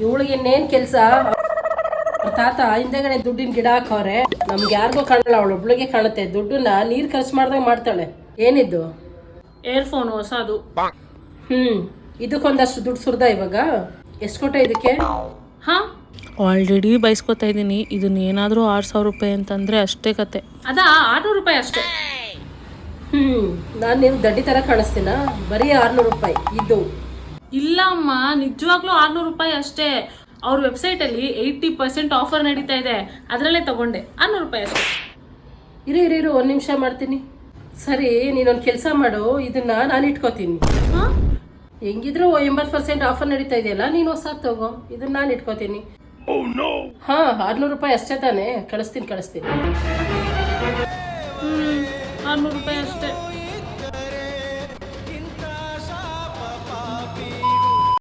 ಇವಳಿಗೆ ಇನ್ನೇನು ಕೆಲಸ? ತಾತ ಹಿಂದೆಗಡೆ ದುಡ್ಡಿನ ಗಿಡ ಹಾಕವ್ರೆ. ನಮ್ಗೆ ಯಾರಿಗೋ ಕಾಣಲ್ಲ, ಅವಳು ಒಬ್ಳಿಗೆ ಕಾಣುತ್ತೆ. ದುಡ್ಡನ್ನ ನೀರು ಖರ್ಚು ಮಾಡ್ದಾಗ ಮಾಡ್ತಾಳೆ. ಏನಿದ್ದು? ಏರ್ಫೋನ್ ಹೊಸದು. ಇದಕ್ಕೊಂದಷ್ಟು ದುಡ್ಡು ಸುರ್ದ ಇವಾಗ? ಎಷ್ಟು ಕೊಟ್ಟೆ ಇದಕ್ಕೆ? ಹಾ, ಆಲ್ರೆಡಿ ಬೈಸ್ಕೊತಾ ಇದ್ದೀನಿ. ಇದನ್ನ ಏನಾದರೂ 6,000 ರೂಪಾಯಿ ಅಂತಂದರೆ ಅಷ್ಟೇ ಕತೆ. ಅದಾ 600 ರೂಪಾಯಿ ಅಷ್ಟೇ. ನಾನು ನೀವು ದಡ್ಡಿ ಥರ ಕಾಣಿಸ್ತೀನ? ಬರೀ 600 ರೂಪಾಯಿ ಇದು. ಇಲ್ಲ ಅಮ್ಮ, ನಿಜವಾಗ್ಲೂ 600 ರೂಪಾಯಿ ಅಷ್ಟೇ. ಅವ್ರ ವೆಬ್ಸೈಟಲ್ಲಿ 80% ಆಫರ್ ನಡೀತಾ ಇದೆ, ಅದರಲ್ಲೇ ತಗೊಂಡೆ. 600 ರೂಪಾಯಿ ಅಷ್ಟೇ. ಇರು 1 ನಿಮಿಷ ಮಾಡ್ತೀನಿ. ಸರಿ, ನೀನೊಂದು ಕೆಲಸ ಮಾಡು, ಇದನ್ನ ನಾನು ಇಟ್ಕೋತೀನಿ. ಹಾಂ, ಹೆಂಗಿದ್ರು 80% ಆಫರ್ ನಡೀತಾ ಇದೆಯಲ್ಲ, ನೀನು ಹೊಸದು ತಗೋ. ಇದನ್ನ ನಾನು ಇಟ್ಕೋತೀನಿ. ಹಾಂ, 600 ರೂಪಾಯಿ ಅಷ್ಟೇ ತಾನೇ? ಕಳಿಸ್ತೀನಿ. 600 ರೂಪಾಯಿ ಅಷ್ಟೇ.